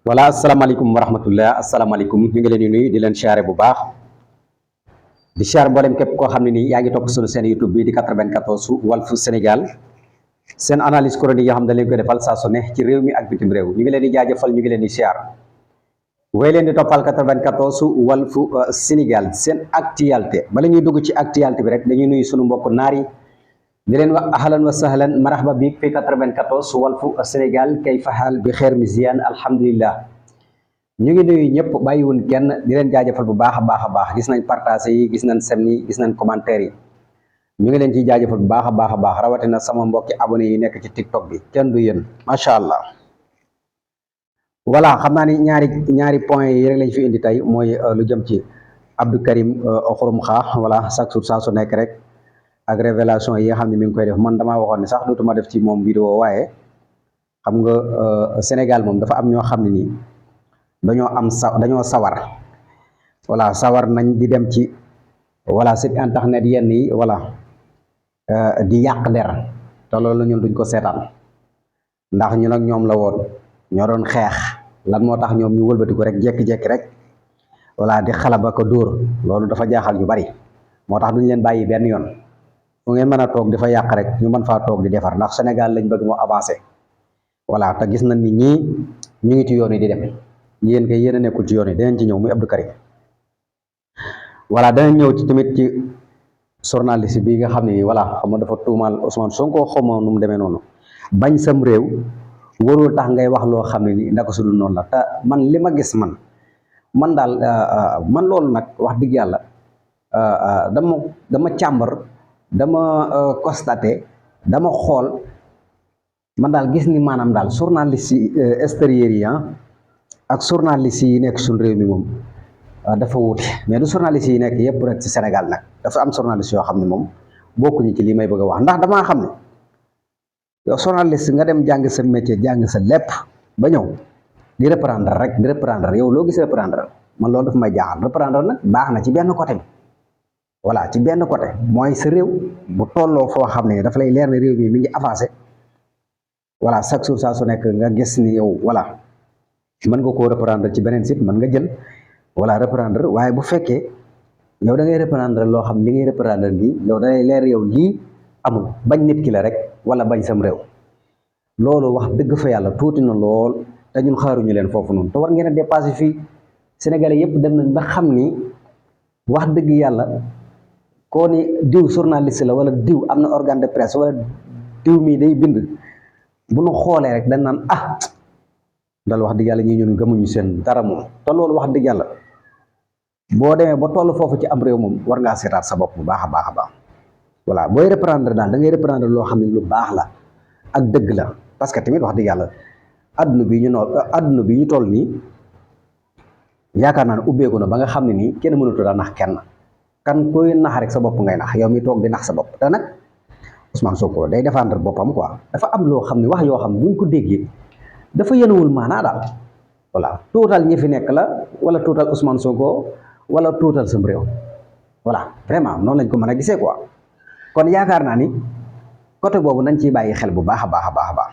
voilà asalaamaaleykum wa rahmatullah asalaamaaleykum ñu ngi leen di nuyu di leen siyaare bu baax di siyaare mboolem képp koo xam ne nii yaa ngi topp sunu seen YouTube bi di 94 Walf Sénégal seen analyse chronique yoo xam ne dañ leen koy defal saa su ne ci réew mi ak bitim réew ñu ngi leen di jaajëfal ñu ngi leen di siyaar way leen di toppal 94 Walf Sénégal seen actualité bala ñuy dugg ci actualité bi rek dañuy nuyu sunu mbokk naar yi di leen wax ahlan wa sahlan marhaba bi fi 94 Walf Sénégal kayfa haal bi xeer mi ziyan alhamdulillah ñu ngi nuyu ñëpp bàyyiwun kenn di leen jaajëfal bu baax a baax gis nañ partage yi gis nañ sem yi gis nañ commentaire yi ñu ngi leen ciy jaajëfal bu baax a baax rawatina sama mbokki abonné yi nekk ci TikTok bi kenn du yéen macha allah. voilà xam naa ni ñaari point yi rek lañ fi indi tey mooy lu jëm ci Abdou Karim Xurum Xax voilà chaque jour saa su nekk rek ak révélation yi nga xam ne mi ngi koy def man damaa waxoon ne sax dootuma def ci moom vidéo waaye xam nga Sénégal moom dafa am ñoo xam ne nii dañoo sawar voilà sawar nañ di dem ci voilà site internet yenn yi voilà di yàq der te loolu ñun duñ ko seetaan ndax ñun ak ñoom la woon ñoo doon xeex lan moo tax ñoom ñu wëlbatiku rek jékki-jékki rek voilà di xalaba ko dóor loolu dafa jaaxal ñu bari moo tax duñ leen bàyyi benn yoon fu ngeen mën a toog di fa yàq rek ñu mën faa toog di defar ndax Sénégal lañ bëgg moo avancé voilà te gis nañ ni ñii ñu ngi ci yoon yi di dem yéen kay yéen a nekkul ci yoon yi danañ ci ñëw muy Abdou Karim voilà danañ ñëw ci tamit ci journaliste bi nga xam ne voilà xam nga dafa tuumaal Ousmane Sonko xawma nu mu demee noonu bañ sam réew warul tax ngay wax loo xam ne ni ndaka su dul noonu la te man li ma gis man daal man loolu nag wax dëgg yàlla dama càmbar dama constaté dama xool man daal gis ni maanaam daal journaliste yi extérieur yi ak journaliste yi nekk suñu réew mi moom dafa wuute mais du journaliste yi nekk yëpp rek ci Sénégal nag dafa am journaliste yoo xam ne moom bokkuñu ci li may bëgg a wax ndax damaa xam ne yow journaliste nga dem jàng sa métier jàng sa lépp ba ñëw di reprendre yow loo gis reprendre man loolu dafa may jaaxal reprendre nag baax na ci benn côté bi voilà ci benn côté mooy sa réew bu tolloo foo xam ne dafa lay leer ne réew mi mi ngi avancé voilà chaque jour saa su nekk nga gis ni yow voilà mën nga koo reprendre ci beneen site mën nga jël voilà reprendre waaye bu fekkee yow da ngay reprendre loo xam li ngay reprendre gi yow da lay leer yow lii amul bañ nit ki la rek wala bañ sam réew loolu wax dëgg fa yàlla tuuti na lool te ñun xaaruñu leen foofu noonu te war ngeen a dépassé fii Sénégalais yëpp dem nañ ba xam ni wax dëgg yàlla koo ni diw journaliste la wala diw am na organe de presse wala diw mii day bind bu nu xoolee rek dañ naan dal wax dëgg yàlla ñi ñun gëmuñu seen dara moom te loolu wax dëgg yàlla boo demee ba toll foofu ci am réew moom war ngaa seetaat sa bopp bu baax a baax voilà booy reprendre daal da ngay reprendre loo xam ne lu baax la ak dëgg la parce que tamit wax dëgg yàlla adduna bi ñu toll nii yaakaar naa ne ubbeeku na ba nga xam ne nii kenn mënatu daa nax kenn kan koy nax rek sa bopp ngay nax yow mi toog di nax sa bopp te nag Ousmane Sonko day défendre boppam quoi dafa am loo xam ne wax yoo xam ne buñ ko déggee dafa yenuwul maanaa daal voilà tuutal ñi fi nekk la wala tuutal Ousmane Sonko wala tuutal sam réew voilà vraiment noonu lañ ko mën a gisee quoi kon yaakaar naa ni côté boobu nañ ciy bàyyi xel bu baax a baax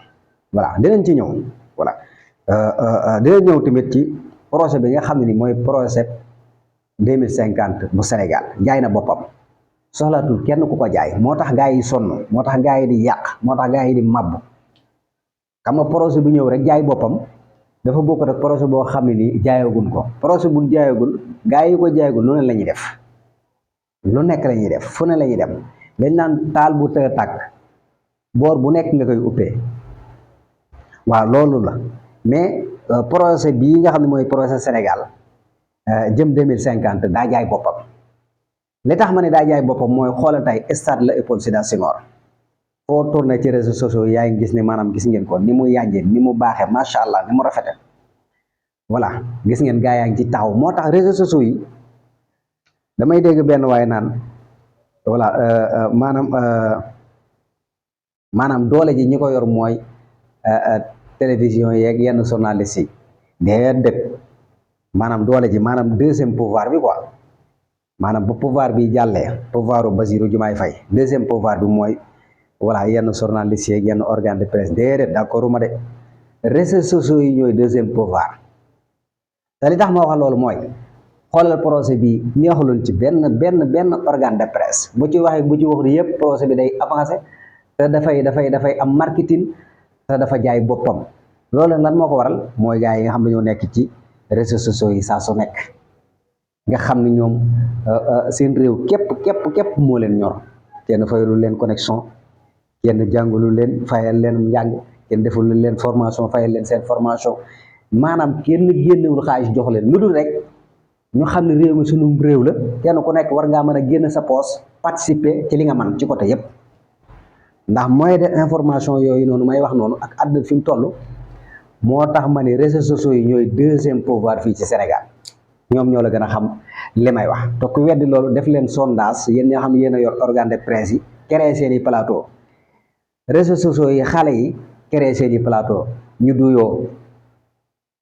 voilà dinañ ci ñëw voilà dinañ ñëw tamit ci projet bi nga xam ne ni mooy projet 2050 bu Sénégal jaay na boppam soxlaatul kenn ku ko jaay moo tax gaa yi sonn moo tax gaa yi di yàq moo tax gaa yi di màbb xam nga projet bu ñëw rek jaay boppam dafa bokk rek projet boo xam ne nii jaayagun ko projet bu jaayagul gaa yi ko jaayagul lu ne la ñuy def lu nekk la ñuy def fu ne la ñuy dem dañ naan taal bu tëë tàkk boor bu nekk nga koy uppee waaw loolu la mais projet bii nga xam ne mooy projet Sénégal jëm 2050 daa jaay boppam li tax ma ne daa jaay boppam mooy xoolal tey stade Léopold Sédar Senghor foo tourné ci réseaux sociaux yaa ngi gis ne maanaam gis ngeen ko ni mu yànjee ni mu baaxee macha allah ni mu rafete voilà gis ngeen gaa yaa ngi ci taxaw moo tax réseaux sociaux yi damay dégg benn waaye naan voilà maanaam doole ji ñi ko yor mooy télévision yeeg yenn journalistes yi déedéet maanaam doole ji maanaam deuxième pouvoir bi quoi maanaam bu pouvoir bi jàllee pouvoiru Bassirou Diomaye Faye deuxième pouvoir bi mooy voilà yenn journalistes yeeg yenn organe de presse déedéet d'accord ma de réseaux sociaux yi ñooy deuxième pouvoir te li tax ma wax loolu mooy xoolal projet bi neexuloon ci benn organe de presse bu ci waxee bu ci wax yëpp projet bi day avancé te dafay am marketing te dafa jaay boppam loolu lan moo ko waral mooy gars yi nga xam ne ñoo nekk ci réseaux sociaux yi saa su nekk nga xam ne ñoom seen réew képp moo leen ñor kenn fayalul leen connexion kenn jàngalul leen fayal leen njàng kenn defalul leen formation fayal leen seen formation maanaam kenn génnewul xaalis jox leen lu dul rek ñu xam ne réew mi sunu réew la kenn ku nekk war ngaa mën a génn sa poos participer ci li nga man ci côté yépp ndax moyen de information yooyu noonu may wax noonu ak àdduna fi mu toll moo tax ma ne réseaux sociaux yi ñooy deuxième pouvoir fii ci Sénégal ñoom ñoo la gën a xam li may wax te ku weddi loolu def leen sondage yéen ñoo xam ne yéen a yor organe de presse yi créé seen i plateau réseaux sociaux yi xale yi créé seen i plateau ñu duyoo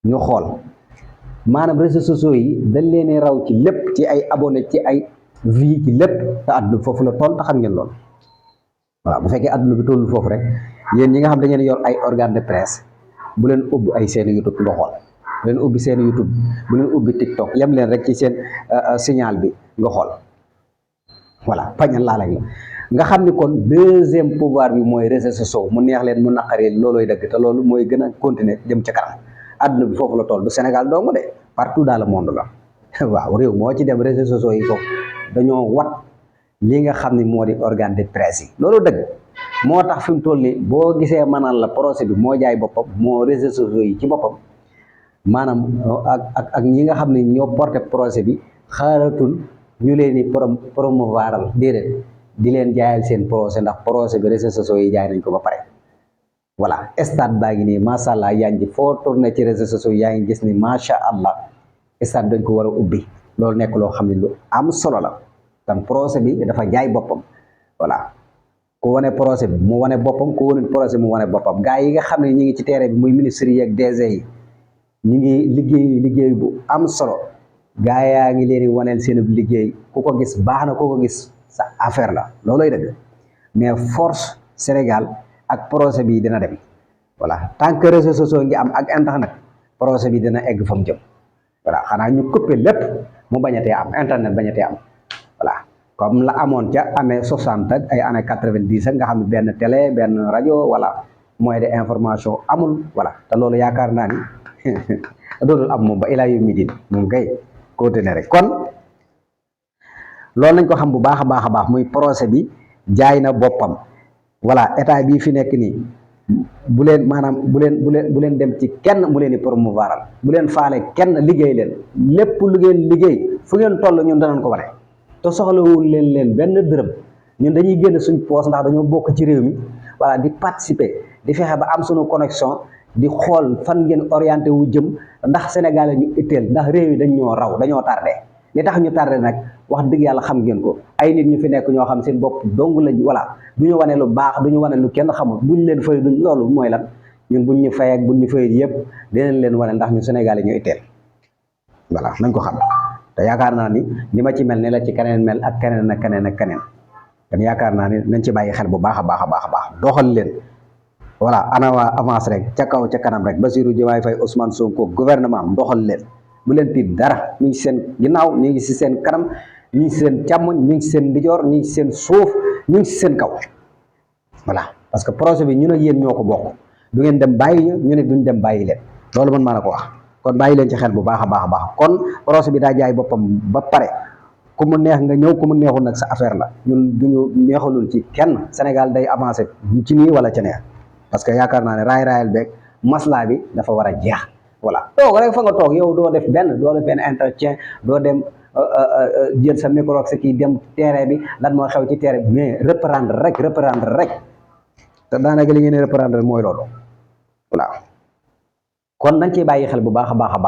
ñu xool maanaam réseaux sociaux yi dañ leen raw ci lépp ci ay abonné ci ay vie ci lépp te àdduna foofu la toll te xam ngeen loolu waaw bu fekkee àdduna bi tollu foofu rek yéen ñi nga xam da ngeen yor ay organe de presse bu leen ubbi ay seen YouTube nga xool bu leen ubbi seen YouTube bu leen ubbi TikTok yem leen rek ci seen signal bi nga xool voilà pañal laa lay la nga xam ni kon deuxième pouvoir bi mooy réseaux sociaux mu neex leen mu naqaree loolooy dëgg te loolu mooy gën a continuer jëm ca kanam àdduna bi foofu la toll du Sénégal dong de partout dans le monde la waaw réew moo ci dem réseaux sociaux yi foofu dañoo wat li nga xam ne moo di organe de presse yi loolu dëgg moo tax fi mu toll nii boo gisee maanaam la procès bi moo jaay boppam moo réseaux sociaux yi ci boppam maanaam ak ñi nga xam ne ñoo porté procès bi xaaratul ñu leen di promouvoiral déedéet di leen jaayal seen procès ndax procès bi réseaux sociaux yi jaay nañ ko ba pare voilà stade baa ngi nii macha allah yaa ngi foo tourné ci réseaux sociaux yaa ngi gis ni macha allah stade dañ ko war a ubbi loolu nekk loo xam ne lu am solo la kon procès bi dafa jaay boppam voilà ku wane procès bi mu wane boppam ku wane procès mu wane boppam gars yi nga xam ne ñi ngi ci terrain bi muy ministres yi ak DG yi ñi ngi liggéey bu am solo gars yaa ngi leen di waneel seen liggéey ku ko gis baax na ku ko gis sa affaire la looloy dëgg mais force Sénégal ak procès bi dina dem voilà tant que réseaux sociaux ngi am ak internet procès bi dina egg fa mu jëm voilà xanaa ñu coupé lépp mu bañatee am internet bañatee am voilà comme la amoon ca année 60 ak ay année 90 ak nga xam ne benn télé benn rajo voilà moyen de information amul voilà te loolu yaakaar naa ni dootul am moom ba ilaa yu midin moom kay continuer rek kon loolu nañ ko xam bu baax a baax muy procès bi jaay na boppam voilà état bii fi nekk nii bu leen maanaam bu leen dem ci kenn mu leen di promouvoiral bu leen faale kenn liggéey leen lépp lu ngeen liggéey fu ngeen toll ñun danañ ko wane te soxlawul leen benn dërëm ñun dañuy génn suñ poos ndax dañoo bokk ci réew mi voilà di participer di fexe ba am suñu connexion di xool fan ngeen orienté wu jëm ndax Sénégal ñu itteel ndax réew yi dañ ñoo raw dañoo tardé li tax ñu tardé nag wax dëgg yàlla xam ngeen ko ay nit ñu fi nekk ñoo xam seen bopp dong lañ voilà du ñu wane lu baax du ñu wane lu kenn xamul buñ leen fay duñ loolu mooy lan ñun buñ ñu fay ak buñ ñu fay yëpp dinañ leen wane ndax ñu Sénégal yi ñu itteel voilà nañ ko xam te yaakaar naa ni ma ci mel ni la ci keneen mel ak keneen ak keneen ak keneen kon yaakaar naa ni nañ ci bàyyi xel bu baax a baax doxal leen voilà ana waa avance rek ca kaw ca kanam rek Bassirou Diomaye Faye Ousmane Sonko gouvernement am doxal leen bu leen tiit dara ñu ngi seen ginnaaw ñu ngi si seen kanam ñu ngi seen càmmoñ ñu ngi seen ndijoor ñu ngi seen suuf ñu ngi si seen kaw voilà parce que projet bi ñun ak yéen ñoo ko bokk du ngeen dem bàyyi ñu ne duñ dem bàyyi leen loolu man maa la ko wax kon bàyyi leen ci xel bu baax a baax kon projet bi daa jaay boppam ba pare ku mu neex nga ñëw ku mu neexul nag sa affaire la ñun duñu neexalul ci kenn Sénégal day avancé ci nii wala ci neex parce que yaakaar naa ne raayal beeg maslaa bi dafa war a jeex voilà toog rek fa nga toog yow doo def benn entretien doo dem jël sa micro sa kii dem terrain bi lan moo xew ci terrain bi mais reprendre rek te daanaka li ngeen di reprendre mooy loolu voilà kon nañ ciy bàyyi xel bu baax a baax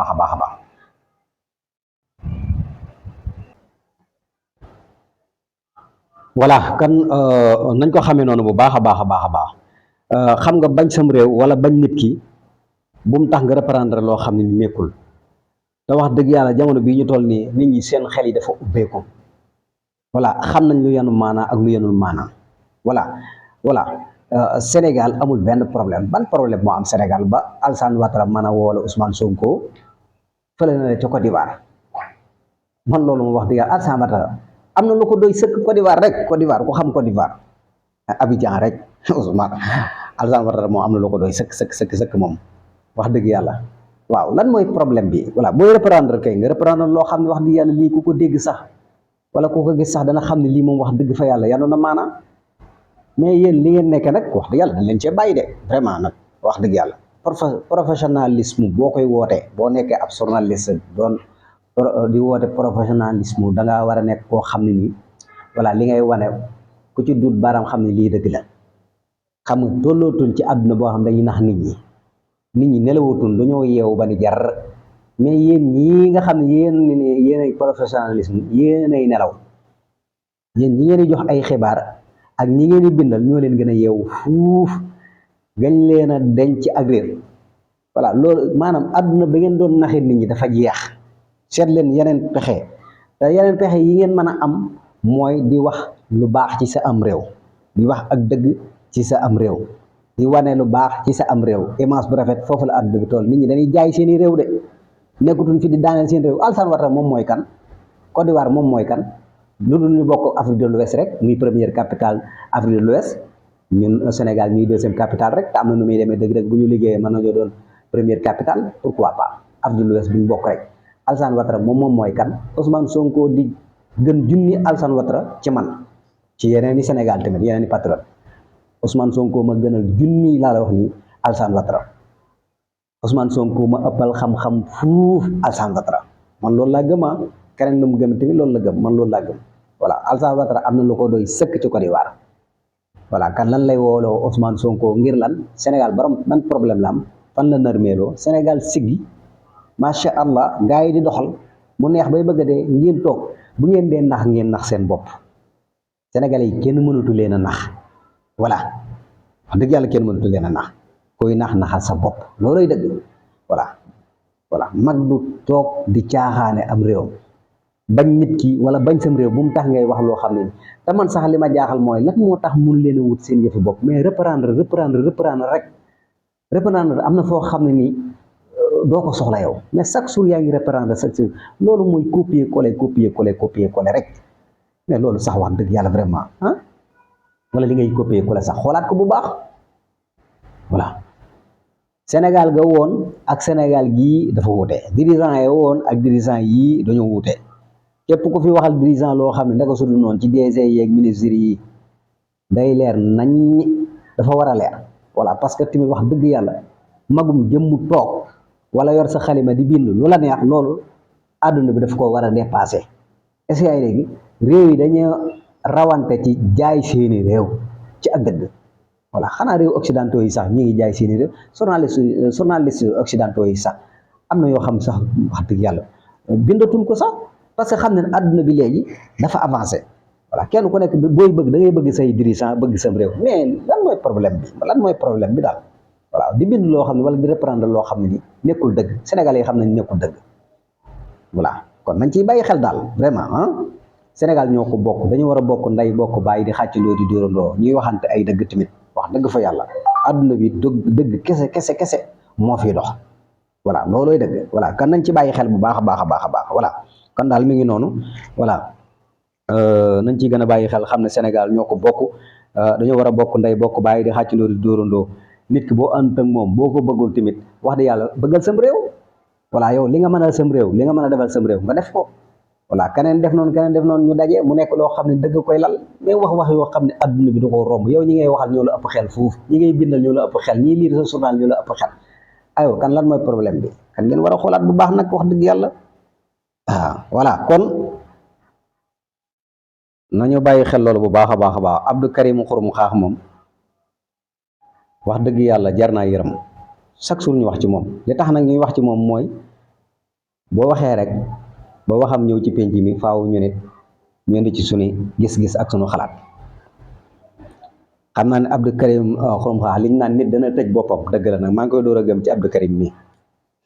voilà kan nañ ko xamee noonu bu baax a baax xam nga bañ sam réew wala bañ nit ki bu mu tax nga reprendre loo xam ne ni nekkul te wax dëgg yàlla jamono bii ñu toll nii nit ñi seen xel yi dafa ubbeeku voilà xam nañ lu yenu maanaa ak lu yenul maanaa voilà Sénégal amul benn problème ban problème moo am Sénégal ba Alassane Ouattara mën a woole Ousmane Sonko fële na ca Côte d'Ivoire man loolu mu wax dëgg yàlla Alassane Ouattara am na lu ko doy sëkk Côte d'Ivoire rek Côte d'Ivoire ku xam Côte d'Ivoire Abidjan rek Ousmane Alassane Ouattara moom am na lu ko doy sëkk moom wax dëgg yàlla waaw lan mooy problème bi voilà booy reprendre kay nga reprendre loo xam ne wax dëgg yàlla lii ku ko dégg sax wala ku ko gis sax dana xam ne lii moom wax dëgg fa yàlla yanu na maanaam mais yéen li ngeen nekk nag wax dëgg yàlla dañ leen cee bàyyi de vraiment nag wax dëgg yàlla professionnalisme boo koy wootee boo nekkee ab journaliste doon di woote professionnalisme da ngaa war a nekk koo xam ne nii voilà li ngay wane ku ci dut baaraam xam ne lii dëgg la xam nga tollootuñ ci àdduna boo xam dañuy nax nit ñi nelawatuñ dañoo yeewu ba ni jar mais yéen ñii nga xam ne yéenay professionnalisme yéenay nelaw yéen ñi ngeen di jox ay xibaar ak ñi ngeen di bindal ñoo leen gën a yeewu fuuf gañ leen a denc ak réer voilà loolu maanaam àdduna ba ngeen doon naxee nit ñi dafa jeex seet leen yeneen pexe te yeneen pexe yi ngeen mën a am mooy di wax lu baax ci sa am réew di wax ak dëgg ci sa am réew di wane lu baax ci sa am réew image bu rafet foofu la àdduna bi tool nit ñi dañuy jaay seeni réew de nekkutuñ fi di daaneel seen réew Alassane Ouattara moom mooy kan Côte d'Ivoire moom mooy kan lu dul ñu bokk Afrique de l'Ouest rek muy première capitale Afrique de l'Ouest ñun Sénégal ñuy deuxième capitale rek te am na nu muy demee dëgg rek bu ñu liggéeyee mën nañoo doon première capitale pourquoi pas Afrique de l'Ouest bu ñu bokk rek Alassane Ouattara moom mooy kan Ousmane Sonko di gën junni Alassane Ouattara ci man ci yeneen i Sénégal tamit yeneen i patriote Ousmane Sonko ma gënal junni laa la wax ni Alassane Ouattara Ousmane Sonko ma ëppal xam-xam fuuf Alassane Ouattara man loolu laa gëm keneen lu mu gëm tamit loolu la gëm man loolu laa gëm voilà Alassane Ouattara am na lu ko doy sëkk ci Côte d'Ivoire voilà kan lan lay wooloo Ousmane Sonko ngir lan Sénégal borom man problème la am fan la narmeeloo Sénégal siggi macha allah gars yi di doxal mu neex bay bëgg a dee ngeen toog bu ngeen dee nax ngeen nax seen bopp Sénégalais yi kenn mënatu leen a nax voilà wax dëgg yàlla kenn mënatu leen a nax koy naxal sa bopp looloy dëgg voilà mag du toog di caaxaane am réewam bañ nit ki wala bañ sam réew bu mu tax ngay wax loo xam ne te man sax li ma jaaxal mooy lan moo tax mun leen a wut seen yëfi bopp mais reprendre rek reprendre am na foo xam ne nii doo ko soxla yow mais chaque jour yaa ngi reprendre chaque jour loolu mooy copier coller rek mais loolu sax wax dëgg yàlla vraiment wala li ngay copier coller sax xoolaat ko bu baax voilà Sénégal ga woon ak Sénégal gii dafa wuute dirigeant yi woon ak dirigeant yii dañoo wuute képp ku fi waxal dirigeant loo xam ne ndaka sudu noonu ci DG yeeg ministres yi day leer nañ dafa war a leer voilà parce que tamit wax dëgg yàlla magum jëmmu toog wala yor sa xalima di bind lu la neex loolu àdduna bi daf ko war a dépassé est-ce que yaay léegi réew yi dañoo rawante ci jaay seeni réew ci ak dëgg voilà xanaa réew occidentaux yi sax ñi ngi jaay seeni réew journaliste occidentaux yi sax am na yoo xam sax wax dëgg yàlla bindatuñ ko sax parce que xam ne àdduna bi léegi dafa avancé voilà kenn ku nekk booy bëgg da ngay bëgg say dirigeant bëgg sam réew mais lan mooy problème bi daal voilà di bind loo xam ne wala di reprendre loo xam ne ni nekkul dëgg Sénégalais yi xam nañ nekkul dëgg voilà kon nañ ciy bàyyi xel daal vraiment Sénégal ñoo ko bokk dañu war a bokk nday bokk bàyyi di xàccandoo di dóorandoo ñuy waxante ay dëgg tamit wax dëgg fa yàlla àdduna bi dëgg kese moo fi dox voilà loolooy dëgg voilà kan nañ ci bàyyi xel bu baax a baax voilà kon daal mi ngi noonu voilà nañ ciy gën a bàyyi xel xam ne Sénégal ñoo ko bokk dañoo war a bokk nday bokk bàyyi di xàccandoo di dóorandoo nit ki boo ànd ak moom boo ko bëggul tamit wax dëgg yàlla bëggal sam réew voilà yow li nga mën a sam réew li nga mën a defal sam réew nga def ko voilà keneen def noonu ñu daje mu nekk loo xam ne dëgg koy lal mais wax yoo xam ne adduna bi du ko romb yow ñi ngay waxal ñoo la ëpp xel foofu ñi ngay bindal ñoo la ëpp xel ñii lire sa journal ñoo la ëpp xel aywa kan lan mooy problème bi kan ngeen war a xoolaat bu baax nag wax dëgg yàlla voilà kon nañu bàyyi xel loolu bu baax a baax Abdou Karim Xurum Xaax moom wax dëgg yàlla jar naa yërëm chaque jour ñu wax ci moom li tax nag ñuy wax ci moom mooy boo waxee rek ba waxam ñëw ci penc mi faaw ñu nit ñu indi ci sunu gis-gis ak sunu xalaat xam naa ne Abdou Karim Xurum Xaax liñ naan nit dana tëj boppam dëgg la nag maa ngi koy door a gëm ci Abdou Karim mi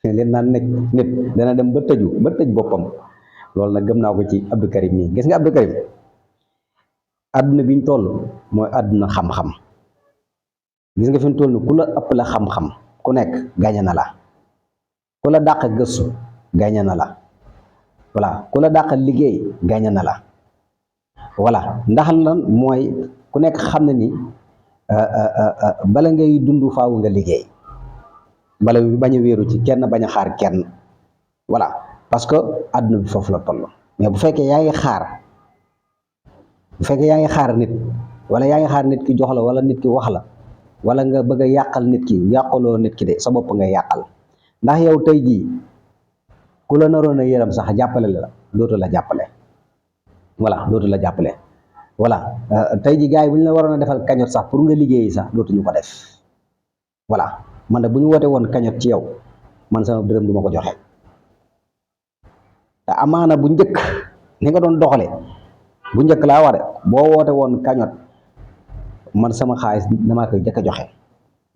liñ naan nit dana dem ba tëj boppam loolu nag gëm naa ko ci Abdou Karim mi gis nga Abdou Karim àdduna biñ toll mooy àdduna xam-xam gis nga fi mu toll ni ku la ëpp la xam-xam ku nekk gañe na la ku la dàq gëstu gañe na la voilà ku la dàqal liggéey gañe na la voilà ndax lan mooy ku nekk xam ne ni bala ngay dund faaw nga liggéey bala bañ a wéeru ci kenn bañ a xaar kenn voilà parce que àdduna bi foofu la toll mais bu fekkee yaa ngi xaar nit wala yaa ngi xaar nit ki jox la wala nit ki wax la wala nga bëgg a yàqal nit ki yàqaloo nit ki de sa bopp nga yàqal ndax yow tey jii ku la naroon a yërëm sax jàppale la dootu la jàppale voilà dootu la jàppale voilà tey jii gars yi bu ñu la waroon a defal cagnotte sax pour nga liggéeyi sax dootuñu ko def voilà man de bu ñu woote woon cagnotte ci yow man sama dërëm du ma ko joxe te amaana bu njëkk ni nga doon doxale bu njëkk laa wax de boo woote woon cagnotte man sama xaalis damaa koy jëkk a joxe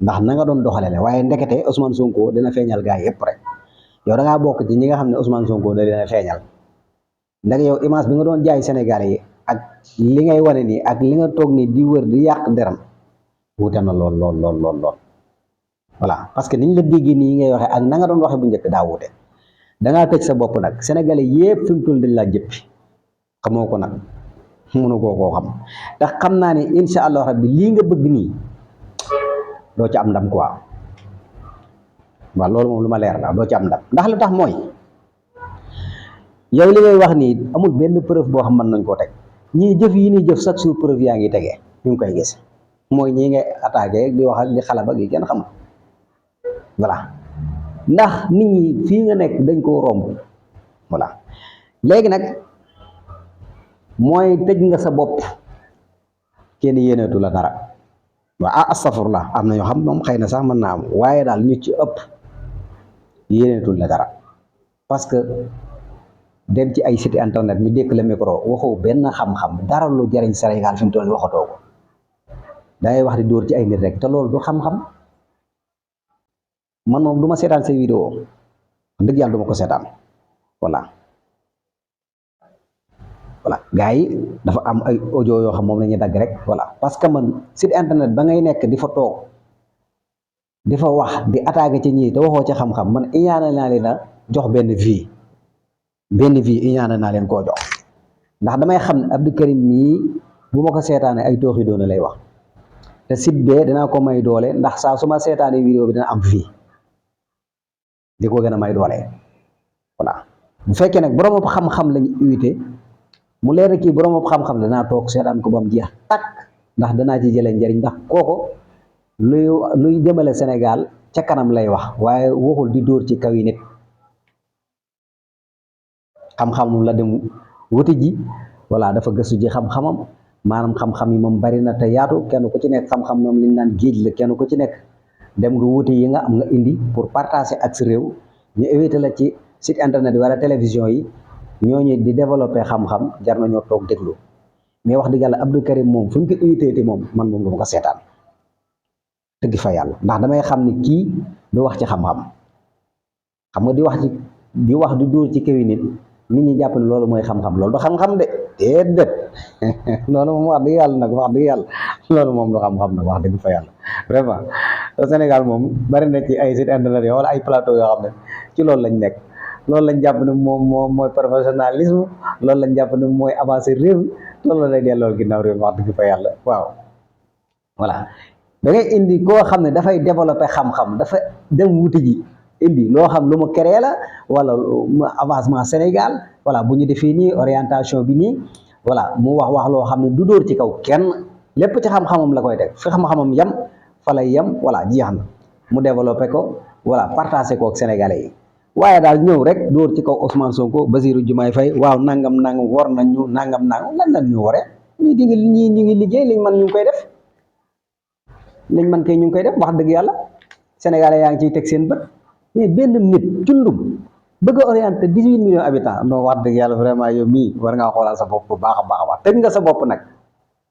ndax na nga doon doxale la waaye ndekete Ousmane Sonko dina feeñal gars yëpp rek yow da ngaa bokk ci ñi nga xam ne Ousmane Sonko da dina feeñal ndax yow image bi nga doon jaay Sénégal yi ak li ngay wane nii ak li nga toog nii di wër di yàq deram wuute na lool voilà parce que niñ la déggee nii ngay waxee ak na nga doon waxee bu njëkk daa wuute dangaa tëj sa bopp nag Sénégalais yëpp fi mu toll dañ laa jëppi xamoo ko nag mënu koo xam ndax xam naa ne incha allah rabbi lii nga bëgg nii doo ci am ndam quoi waaw loolu moom lu ma leer la doo ci am ndam ndax lu tax mooy yow li ngay wax nii amul benn preuve boo xam mën nañ koo teg ñii jëf yi nii jëf chaque jour preuve yaa ngi tegee ñu ngi koy gis mooy ñii ngay attaqué di wax ak di xalab ak yi kenn xam voilà ndax nit ñi fii nga nekk dañ koo romb voilà léegi nag mooy tëj nga sa bopp kenn yéeneetu la dara waa astafurlah am na ñoo xam moom xëy na sax mën naa am waaye daal ñu ci ëpp yéeneetul la dara parce que dem ci ay site internet ñu dékk la micro waxoo benn xam-xam dara lu jariñ Sénégal fi mu toll waxatoo ko dangay wax di dóor ci ay nit rek te loolu du xam-xam man moom du ma seetaan say vidéo dëgg yàlla du ma ko seetaan voilà gars yi dafa am ay audio yoo xam moom la ñuy dagg rek voilà parce que man site internet ba ngay nekk di fa toog di fa wax di attaqué ci ñii te waxoo ci xam-xam man iñaane naa leen a jox benn vie iñaane naa leen koo jox ndax damay xam ne Abdou Karim mii bu ma ko seetaanee ay tooxi doona lay wax te site bee dinaa ko may doole ndax saa su ma seetaanee vidéo bi dina am vie di ko gën a may doole voilà bu fekkee nag borom xam-xam lañu invité mu leer kii borom xam-xam danaa toog seetaan ko ba mu jeex takk ndax danaa ci jëlee njëriñ ndax kooko luy jëmale Sénégal ca kanam lay wax waaye waxul di dóor ci kaw yi nit xam-xam la dem wuti ji voilà dafa gëstu ji xam-xamam maanaam xam-xam yi moom bari na te yaatu kenn ku ci nekk xam-xam moom liñ naan géej la kenn ku ci nekk dem nga wuti yi nga am nga indi pour partager ak sa réew ñu éviter la ci site internet wala télévision yi ñooñu di développer xam-xam jar nañoo toog déglu mais wax dëgg yàlla Abdou Karim moom fu ñu ko invité moom man moom du ma ko seetaan dëgg fa yàlla ndax damay xam ni kii du wax ci xam-xam xam nga di wax di dóor ci kawi nit ñi jàpp ne loolu mooy xam-xam loolu du xam-xam de déedéet loolu moom wax dëgg yàlla nag wax dëgg yàlla loolu moom du xam-xam nag wax dëgg fa yàlla vraiment Sénégal moom bari na ci ay site internet yoo wala ay plateau yoo xam ne ci loolu lañ nekk loolu lañ jàpp ne moom mooy professionnalisme loolu lañ jàpp ne mooy avancé réew mi loolu lay delloo ginnaaw réew mi wax dëgg fa yàlla waaw voilà da ngay indi koo xam ne dafay développé xam-xam dafa dem wuti ji indi loo xam lu mu créé la wala avancement Sénégal voilà bu ñu defee nii orientation bi nii voilà mu wax loo xam ne du dóor ci kaw kenn lépp ci xam-xamam la koy teg fi xam-xamam yem fa lay yem voilà jeex na mu développé ko voilà partagé ko ak Sénégalais yi waaye daal ñëw rek dóor ci kaw Ousmane Sonko Basirou Diomaye Faye waaw nangam war nañ ñu nangam lan lañ ñu waree ñii ñu ngi liggéey liñ man ñu ngi koy def liñ man kay ñu ngi koy def wax dëgg yàlla Sénégalais yaa ngi ciy teg seen bët mais benn nit cundum bëgg a orienté 18 millions habitants non wax dëgg yàlla vraiment yow mii war ngaa xoolal sa bopp bu baax a baax tëj nga sa bopp nag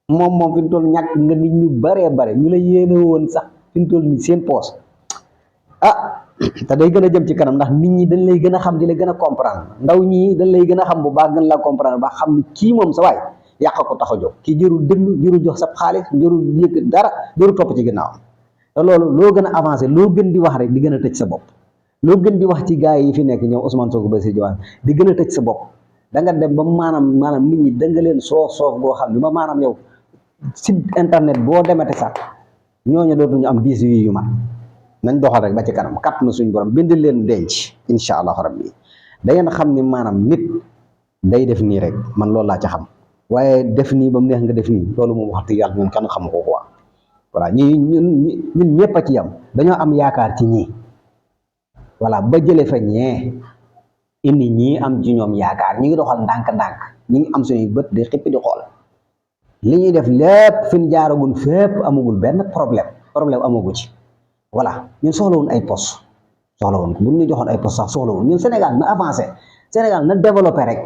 moom fi mu toll ñàkk nga nit ñu baree bare ñu la yéene woon sax fi mu toll nii seen poos te day gën a jëm ci kanam ndax nit ñi dañ lay gën a xam di la gën a comprendre ndaw ñi dañ lay gën a xam bu baax gën laa comprendre ba xam ni kii moom sa waay yàq ko tax a jóg kii jërul déglu jërul jox sa xaalis jërul yëkk dara jërul topp ci ginnaaw te loolu loo gën a avancé loo gën di wax rek di gën a tëj sa bopp loo gën di wax ci gars yi fi nekk ñoom Ousmane Sonko ba si Diomaye di gën a tëj sa bopp da nga dem ba maanaam nit ñi da nga leen soof goo xam ne ba maanaam yow site internet boo demete sax ñooñu dootuñu am 10 wi yu mat nañ doxal rek ba ci kanam kat na suñ borom bind leen denc incha allahu rabbi da ngeen xam ni maanaam nit day def nii rek man loolu laa ca xam waaye def nii ba mu neex nga def nii loolu moom wax dëgg yàlla ñun kenn xamu ko quoi voilà ñun ñëpp a ci yam dañoo am yaakaar ci ñii voilà ba jëlee fa ñee indi ñii am ci ñoom yaakaar ñi ngi doxal ndànk-ndànk ñi ngi am suñuy bët di xippi di xool li ñuy def lépp fi ñu jaaragul fépp amagul benn problème amagu ci voilà ñun soxlawuñ ay poste soxlawuñ ko bu ñu joxoon ay poste sax soxlawuñ ñun Sénégal na avancé Sénégal na développé rek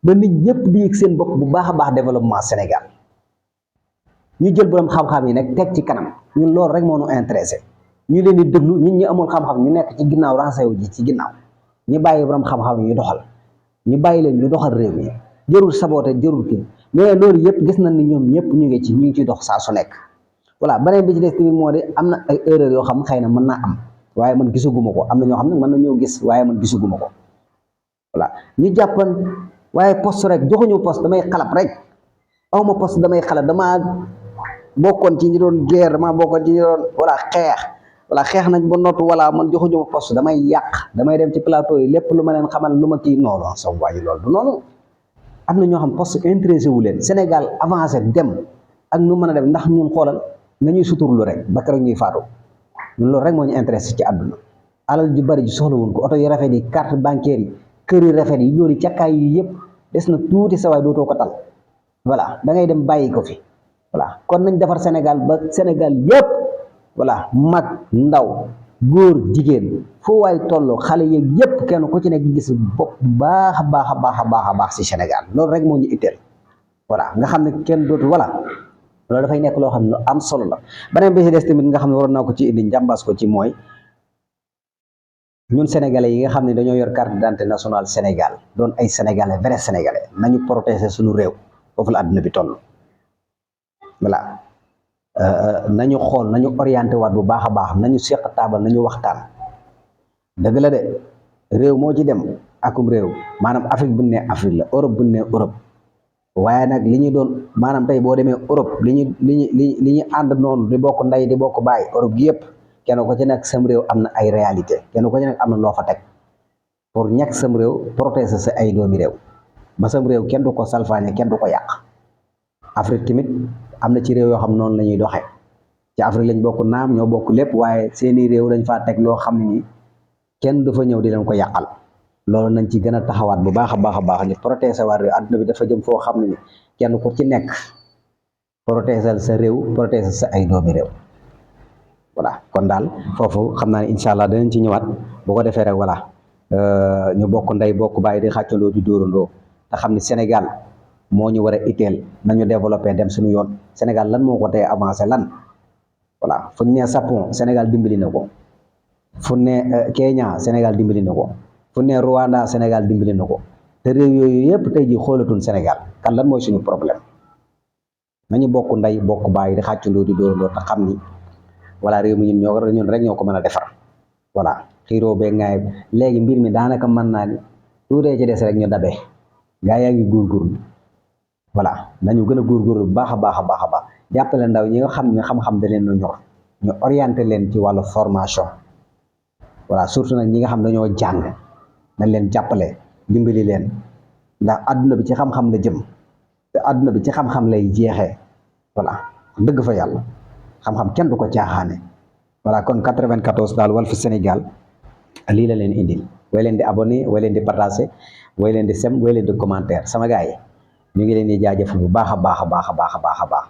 ba nit ñëpp di yëg seen bopp bu baax a baax développement Sénégal ñu jël borom xam-xam yi nag teg ci kanam ñun loolu rek moo ñu intéressé ñu leen di déglu ñun ñi amul xam-xam ñu nekk ci ginnaaw rensewu ji ci ginnaaw ñu bàyyi borom xam-xam yi ñu doxal ñu bàyyi leen ñu doxal réew mi jërul saboté jërul kii mais loolu yëpp gis nañ ni ñoom ñëpp ñu ngi ciy dox saa su nekk voilà beneen bi ci des tamit moo di am na ay erreur yoo xam xëy na mën naa am waaye man gisaguma ko am na ñoo xam ne mën na ñoo gis waaye man gisaguma ko voilà ñu jàppan waaye poste rek joxuñu poste damay xalab rek awma poste damay xalab damaa bokkoon ci ñi doon guerre damaa bokkoon ci ñi doon xeex nañ ba nottu voilà man joxuñu ma poste damay yàq damay dem ci plateau yi lépp lu ma leen xamal lu ma kii noonu sa waaji loolu du noonu am na ñoo xam poste intéressé wu leen Sénégal avancé dem ak nu mën a dem ndax ñun xoolal nañuy suturlu rek ba keroog ñuy faatu ñun loolu rek moo ñu intéressé ci àdduna alal ju bari ji soxla woon ko oto yu rafet yi carte bancaire yi kër yu rafet yi loolu càkkaay yi yëpp des na tuuti sa waay dootoo ko tal voilà da ngay dem bàyyi ko fi voilà kon nañ defar Sénégal ba Sénégal yëpp voilà mag ndaw góor jigéen foo waay toll xale yeeg yëpp kenn ku ci nekk gis bopp bu baax a baax si Sénégal loolu rek moo ñu itteel voilà nga xam ne kenn dootu voilà loolu dafay nekk loo xam ne lu am solo la beneen bi ci des tamit nga xam ne waroon naa ko ci indi njàmbaas ko ci mooy ñun sénégalais yi nga xam ne dañoo yor carte d'identité nationale Sénégal doon ay sénégalais vrai sénégalais nañu protéger suñu réew foofu la àdduna bi toll voilà nañu xool nañu orienté waat bu baax a baax nañu seq taabal nañu waxtaan dëgg la de réew moo ci dem akum réew maanaam Afrique bu ne Afrique la Europe bu ne Europe waaye nag li ñu doon maanaam tey boo demee Europe li ñu ànd noonu di bokk ndey di bokk baay Europe gi yëpp kenn ko ci nekk sam réew am na ay réalité kenn ko ci nekk am na loo fa teg pour ñàkk sam réew protéger sa ay doomi réew ba sam réew kenn du ko salfaañe kenn du ko yàq Afrique tamit am na ci réew yoo xam noonu la ñuy doxee ci Afrique lañ bokk naam ñoo bokk lépp waaye seeni réew dañ faa teg loo xam ni kenn du fa ñëw di leen ko yàqal loolu nañ ci gën a taxawaat bu baax a baax ñu protéger waat réew àdduna bi dafa jëm foo xam ne kenn ku ci nekk protéger sa réew protéger sa ay doomi réew voilà kon daal foofu xam naa ne incha allah danañ ci ñëwaat bu ko defee rek voilà ñu bokk ndey bokk bàyyi di xàccandoo di dóorandoo te xam ni Sénégal moo ñu war a itteel nañu développé dem suñu yoon Sénégal lan moo ko tey avancé lan voilà fu ñu nee Japon Sénégal dimbali na ko fu ne Kenya Sénégal dimbali na ko fu ne Rwanda Sénégal dimbali na ko te réew yooyu yëpp tey ji xoolatuñ Sénégal kan lan mooy suñu problème nañu bokk ndey bokk bàyyi di xàccandoo di dóorandoo te xam ni voilà réew mi ñun rek ñoo ko mën a defar voilà xiiroo bee ngaay léegi mbir mi daanaka mën naa ni tuutee ci des rek ñu dabe gaa yaa ngi góorgóorlu voilà nañu gën a góorgóorlu bu baax a baax jàppale ndaw ñi nga xam ne xam-xam da leen a ñor ñu orienté leen ci wàllu formation voilà surtout nag ñi nga xam dañoo jàng nañ leen jàppale dimbali leen ndax adduna bi ci xam-xam la jëm te adduna bi ci xam-xam lay jeexee voilà dëgg fa yàlla xam-xam kenn du ko caaxaane voilà kon 94 daal Walf Sénégal lii la leen indil way leen di abonné way leen di partagé way leen di sem way leen di commentaire sama gars yi ñu ngi leen di jaajëfal bu baax a baax